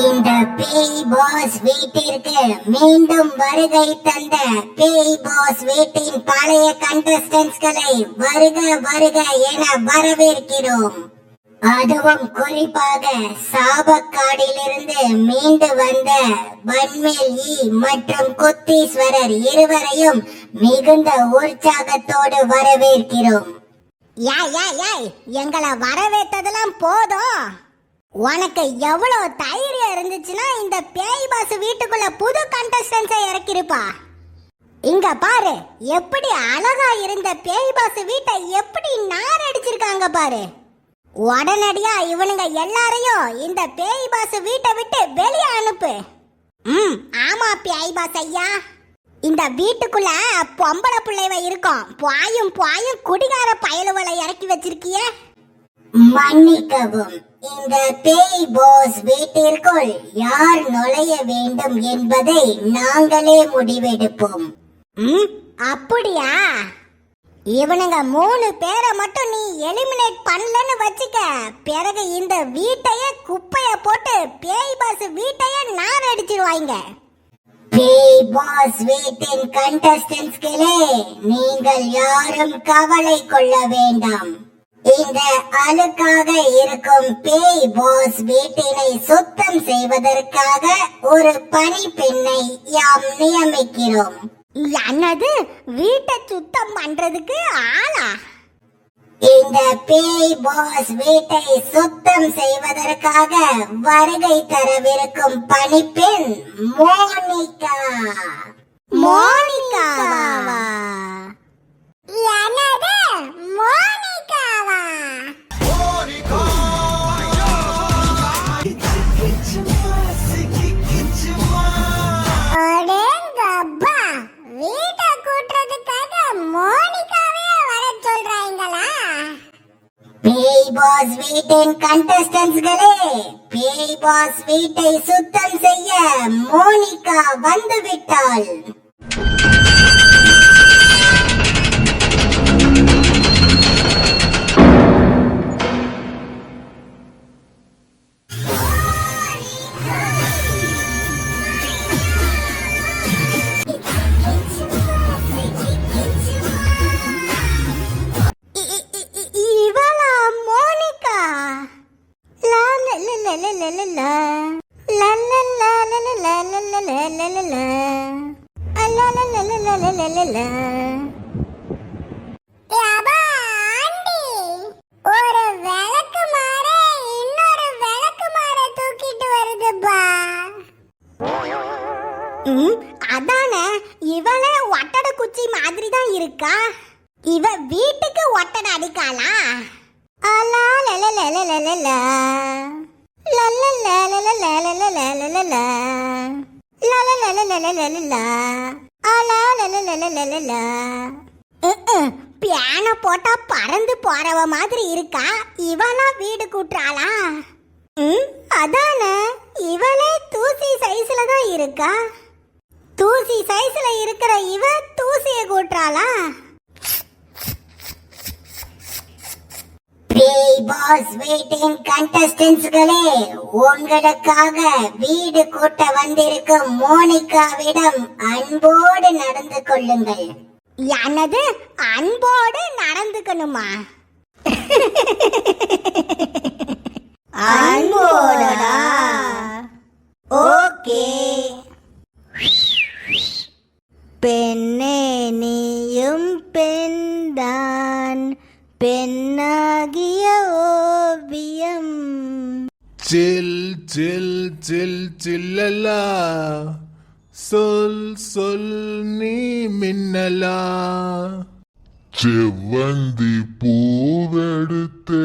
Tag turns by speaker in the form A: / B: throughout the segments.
A: இந்த பேய் பாஸ் வீட்டிற்கு மீண்டும் வருகை தந்த பேய் பாஸ் வீட்டின் பழைய கண்டஸ்டன்ட்ஸ்களை வருக வருக என வரவேற்கிறோம். அதுவும் குறிப்பாக சாபக்காடிலிருந்து மீண்டு வந்த பன்மேல் ஈ மற்றும் குத்தீஸ்வரர் இருவரையும் மிகுந்த உற்சாகத்தோடு வரவேற்கிறோம். எங்களை வரவேற்றதெல்லாம் போதும். உனக்கு எவ்வளவு தைரியம் இருந்துச்சுன்னா இந்த பேய் பாஸ் வீட்டுக்குள்ள புது கண்டஸ்டன்ஸை இறக்கிருப்பா. இங்க பாரு, எப்படி அழகா இருந்த பேய் பாஸ் வீட்டை எப்படி நார் அடிச்சிருக்காங்க பாரு. உடனடியா இவனுங்க எல்லாரையும் இந்த பேய் பாஸ் வீட்டை விட்டு வெளியே அனுப்பு. ஆமா பேய் பாஸ் ஐயா, இந்த வீட்டுக்குள்ள பொம்பளை பிள்ளைவ இருக்கும். பாயும் பாயும் குடிகார பயலுவலை இறக்கி வச்சிருக்கிய. மன்னிக்கவும், இந்த பேய் பாஸ் வீட்டிற்குள் யார் நுழைய வேண்டும் என்பதை நாங்களே முடிவெடுப்போம். அப்படியா? இவனுங்க 3 பேரை மட்டும் நீ எலிமினேட் பண்ணலன்னு வச்சுக்க, பிறகு இந்த வீட்டையே குப்பைய போட்டு பேய் பாஸ் வீட்டையே நார் அடிச்சிருவாங்க. பேய் பாஸ் வீட்டின் கண்டஸ்டன்ட்ஸ்களே, நீங்கள் யாரும் கவலை கொள்ள வேண்டாம். இந்த அழுக்காக இருக்கும் பேய் பாஸ் வீட்டினை சுத்தம் செய்வதற்காக ஒரு பணிப்பெண்ணை யாம் நியமிக்கிறோம். என்னது, வீட்டை சுத்தம் பண்றதுக்கு ஆளா? இந்த பேய் பாஸ் வீட்டை சுத்தம் செய்வதற்காக வருகை தரவிருக்கும் பணிப்பெண் மோனிகா. மோனிகாவா? என்னது, மோனிகாவா? அடேங்கப்பா, வீட்டை கூட்டுறதுக்காக மோனிகாவே வர சொல்றாங்களா? பேய் பாஸ் வீட்டின் கண்டஸ்டன்ட்ஸ்களே, பேய் பாஸ் வீட்டை சுத்தம் செய்ய மோனிகா வந்து விட்டாள். அதானே, இவளே ஒட்டட குச்சி மாதிரி தான் இருக்கா. இவ வீட்டுக்கு ஒட்டட அடிக்காளா? அலா லலலலலலலா லலலலலலலலலலா லலலலலலலலா அலா லலலலலலலா. பியானோ போட்டா பறந்து போறவ மாதிரி இருக்கா. இவளா வீடு கூட்டுறாளா? அதானே, இவளே தூசி சைஸ்ல தான் இருக்கா. தூசி சைஸ்ல இருக்கிற இவ தூசிய கூட்டுறாளா? பேய் பாஸ் வீட்டின் கண்டஸ்டன்ட்ஸ்களே, உங்களுக்காக வீடு கூட்ட வந்திருக்கும் மோனிகாவிடம் அன்போடு நடந்து கொள்ளுங்கள். என்னது, அன்போடு நடந்துக்கணுமா? அன்போடா? ஓகே. பெண்ணே நீயும் பெண்தான், பெண்ணாகிய ஓவியம்.
B: சில் சில் சில் சில்லலா, சொல் சொல் நீ மின்னலா.
C: செவ்வந்தி பூவெடுத்தேன்,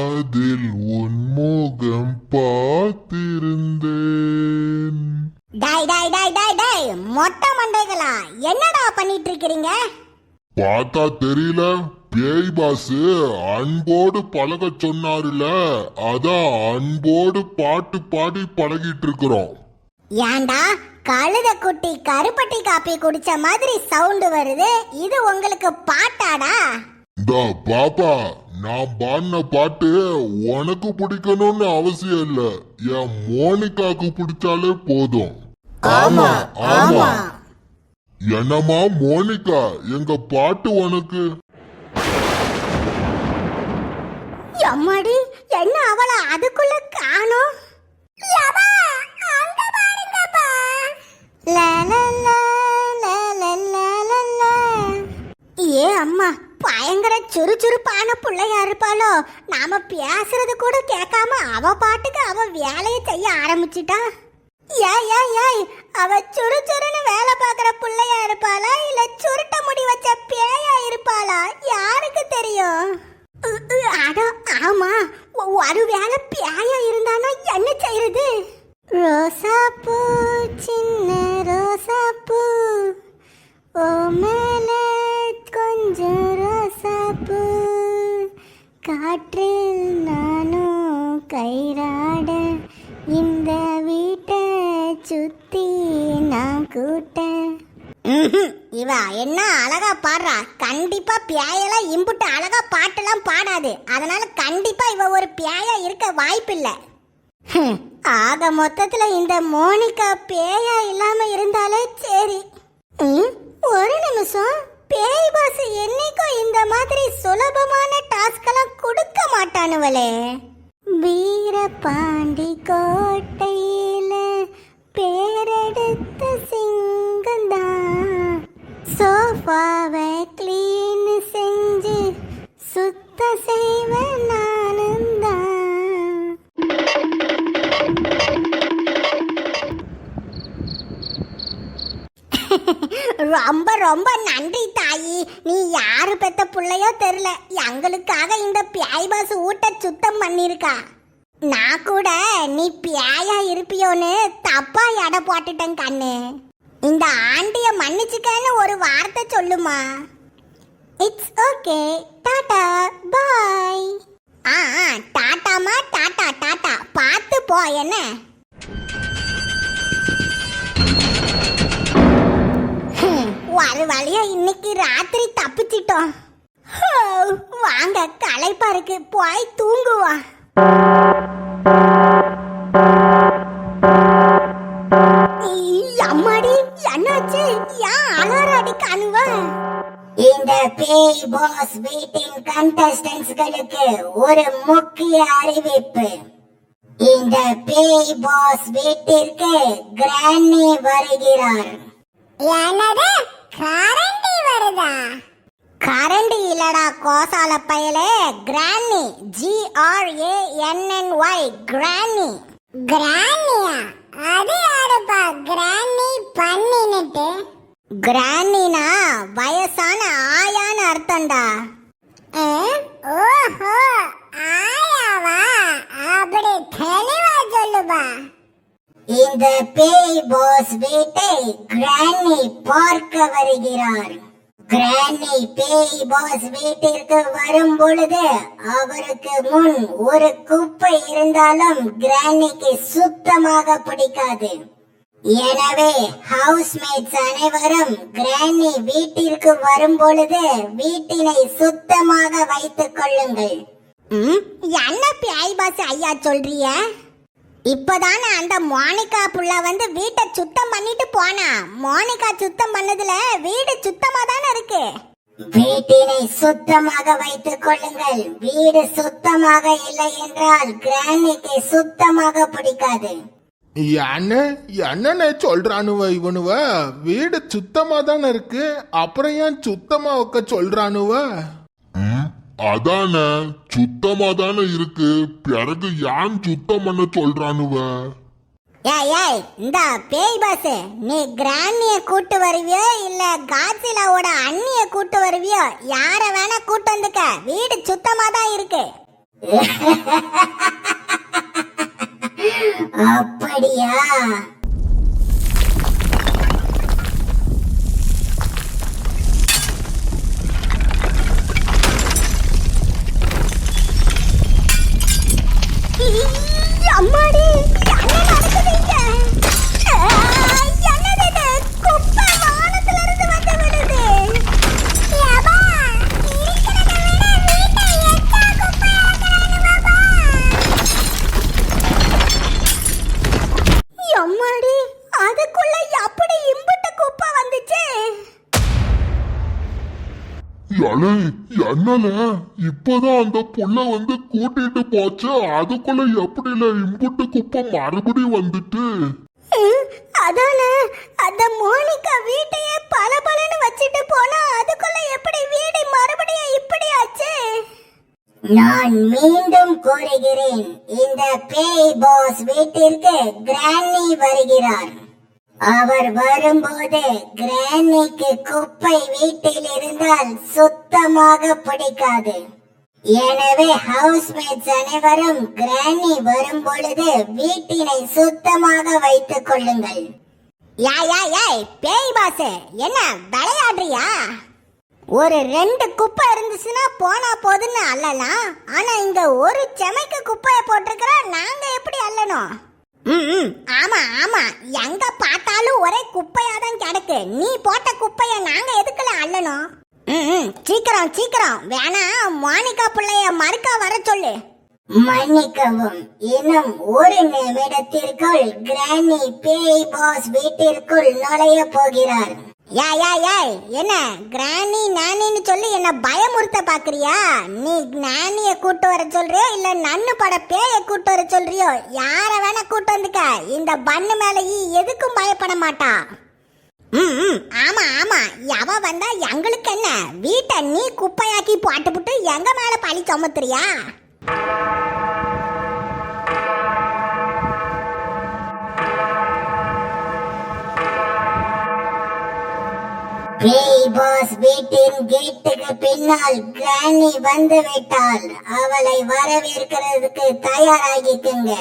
C: அதில் உன் முகம் பார்த்திருந்தேன்.
A: டாய் டாய் டாய் டாய் டாய், மொட்டை மண்டைகளா, என்னடா பண்ணிட்டு இருக்கிறீங்க?
C: பார்த்தா தெரியல, பேய் பாஸ் அன்போடு பழக சொன்னாருல, அதான் அன்போடு பாட்டு பாடி பழகிட்டு இருக்கிறோம்.
A: ஏண்டா, கழுத குட்டி கருப்பட்டி காப்பி குடிச்ச மாதிரி சவுண்ட் வருது. இது உங்களுக்கு பாட்டாடா?
C: பாப்பா, நான் பாடின பாட்டு உனக்கு பிடிக்கணும்னு அவசியம் இல்ல, என் மோனிகாக்கு பிடிச்சாலே போதும்.
B: ஆமா ஆமா.
C: என்னம்மா மோனிகா, எங்க பாட்டு உனக்கு?
A: அம்மாடி, என்ன அவள அதுக்குள்ள காணோம்? ஏ அம்மா, பயங்கர சுறுசுறுப்பான பிள்ளையா இருப்பாளோ. நாம பேசுறது கூட கேட்காம அவ பாட்டுக்கு அவ வேலையை செய்ய ஆரம்பிச்சிட்டா. ஏய், அவ சுறுசுறுன்னு வேலை பார்க்கற பிள்ளையா இருப்பாளா இல்ல சுருட்ட முடி வச்ச பேயா இருப்பாளா? யாருக்கு தெரியும்? அட ஆமா, ஒருவேளை பேயா இருந்தானா என்ன செய்யறது? ரோசாப்பூ, சின்ன ரோசாப்பூ, ஓ மேல கொஞ்சம் ரோசாப்பூ, காற்றில் நானும் கைராட, இந்த வீட்டை சுத்தி நான் கூட்ட. இவ என்ன அழகா பாடுறா. கண்டிப்பா பியாயெல்லாம் இம்புட்டு அழகா பாட்டெல்லாம் பாடாது. அதனால கண்டிப்பா இவ ஒரு பியாயா இருக்க வாய்ப்பில்லை. ஆக மொத்தத்துல இந்த மோனிகா பேயா இல்லாம இருந்தாலே சரி. ஒரு நிமிஷம், பேய் பாஸ் என்னைக்கும் இந்த மாதிரி சுலபமான டாஸ்க் எல்லாம் கொடுக்க மாட்டானுவலே. வீரபாண்டி கோட்டையில பேரெடுத்த சிங்கந்தான், சோஃபாவை கிளீன் செஞ்சு சுத்த செய்வேன் நானுந்தான். ரொம்ப ரொம்ப நன்றி தாயி. நீ யாரு பெத்த பிள்ளையோ தெரியல, எங்களுக்காக இந்த பியாய் பாஸ் ஊட்ட சுத்தம் பண்ணிருக்கா. நான் கூட நீ பியாயா இருப்பியோன்னு தப்பா எடை போட்டுட்டேன் கண்ணு. இந்த ஆண்டிய மன்னிச்சுக்கன்னு ஒரு வார்த்தை சொல்லுமா. இட்ஸ் ஓகே, டாடா பாய். டாட்டாமா, டாடா டாடா, பார்த்து போ. என்ன ஒரு வழியா இன்னைக்கு ராத்திரி தப்பிச்சிட்டோம். வாங்க, களைப்பா இருக்கு, போய் தூங்குவா. அம்மாடி, என்னாச்சு? ஏன் அலாரம் அடிக்கானுவா? இந்த பேய் பாஸ் வீட்டின் கண்டஸ்டன்ட்ஸ்களுக்கு ஒரு முக்கிய அறிவிப்பு. இந்த பேய் பாஸ் வீட்டிற்கு கிராண்டி வருகிறார். என்னது? கரண்டி வருதா? கரண்டி இல்லடா கோசால பயலே, கிராண்டி, GRANNY, கிராண்டி. கிராண்டியா? அது யாருப்பா கிராண்டி பண்ணிட்டு? கிராண்டினா வயசான ஆயான்னு அர்த்தம்டா. ஓஹோ, ஆயாவா? அப்படி தெளிவா சொல்லுப்பா. இந்த பேய் பாஸ் வீட்டை கிராண்டி பார்க்க வருகிறார். கிராண்டி பேய் பாஸ் வீட்டிற்கு வரும் பொழுது அவருக்கு முன் ஒரு குப்பை இருந்தாலும் கிராண்டிக்கு சுத்தமாக பிடிக்காது. எனவே ஹவுஸ்மேட்ஸ் அனைவரும் கிராண்டி வீட்டிற்கு வரும் பொழுது வீட்டினை சுத்தமாக வைத்துக் கொள்ளுங்கள். என்ன பேய் பாஸ் ஐயா சொல்றிய? இப்பதானே அந்த மோனிகா புள்ள வந்து வீட்டை சுத்தம் பண்ணிட்டு போனா. மோனிகா சுத்தம் பண்ணதுல வீடு சுத்தமா தானே இருக்கு. வீட்டினை சுத்தமாக வைத்துக் கொள்ளுங்கள். வீடு சுத்தமாக இல்லை என்றால் கிராண்டிக்கு சுத்தமாக பிடிக்காது.
B: என்ன சொல்றானுவ இவனுவ? வீடு சுத்தமா தானே இருக்கு, அப்புறம் ஏன் சுத்தமா வைக்க சொல்றானுவ?
C: அதான சுத்தமா தானே இருக்கு, பிறகு ஏன் சுத்தம் பண்ண சொல்றானுவ?
A: ஏய், இந்த பேய் பாஸ், நீ கிராண்டிய கூட்டு வருவியோ இல்ல காட்சிலாவோட அண்ணிய கூட்டு வருவியோ? யார வேணா கூட்டு வந்துக்க, வீடு சுத்தமா தான் இருக்கு. அப்படியா? அம்மாடி, என்ன நடக்குதுங்க? என்னது இது? குப்பை வானத்துல இருந்து வந்து விழுது. யப்பா, இருக்கிறத விட வீட்டை எச்சா
C: என்னல இப்பதான் அந்த புள்ள வந்து கூட்டிட்டு போச்சு, அதுக்குள்ள எப்படில இம்புட்டு குப்பை மறுபடியும் வந்துட்டு?
A: அதானே, அந்த மோனிகா வீட்டையே பளபளன்னு வச்சிட்டு போனா அதுக்குள்ள எப்படி வீடு மறுபடியும் இப்படி ஆச்சு? நான் மீண்டும் கூறுகிறேன், இந்த பேய் பாஸ் வீட்டிற்கு கிரானி வருகிறார். அவர் வரும்போது கிரானிக்கு குப்பை வீட்டில் இருந்தால் சுத்தமாக பிடிக்காது. எனவே ஹவுஸ்மேட்ஸ் அனைவரும் கிரானி வரும் பொழுது வீட்டினை சுத்தமாக வைத்துக் கொள்ளுங்கள். பேய் பாஸ், என்ன விளையாடுறியா? ஒரு 2 குப்பை இருந்துச்சுன்னா போனா போதுன்னு அள்ளலாம். ஆனா இங்க ஒரு செமைக்கு குப்பைய போட்டிருக்கிற, நாங்க எப்படி அள்ளணும்? ஆமா ஆமா, எங்க பார்த்தாலும் ஒரே குப்பையா தான் கிடக்கு. நீ போட்ட குப்பைய நாங்க எதுக்குல அள்ளணும்? சீக்கிரம் சீக்கிரம், வேணா மோனிகா பிள்ளைய மறுக்கா வர சொல்லு. மன்னிக்கவும், இன்னும் ஒரு நிமிடத்திற்குள் கிரானி பேய் பாஸ் வீட்டிற்குள் நுழைய போகிறார். என்ன கிரானி நானின்னு சொல்லி என்ன பயமுறுத்த பாக்குறியா? நீ நானிய கூட்டு வர சொல்றியோ இல்ல நன்னு பட பேய கூட்டு வர சொல்றியோ? யார வேணா கூட்டு வந்துக்க, இந்த பண்ணு மேல எதுக்கும் பயப்பட மாட்டா. ஆமா ஆமா, எவ வந்தா எங்களுக்கு என்ன? வீட்டை நீ குப்பையாக்கி போட்டுப்புட்டு எங்க மேல பழி சுமத்துறியா? பேய் பாஸ் வீட்டின் கேட்டுக்கு பின்னால் கிரானி வந்து விட்டால் அவளை வரவேற்கிறதுக்கு தயாராகிக்குங்க.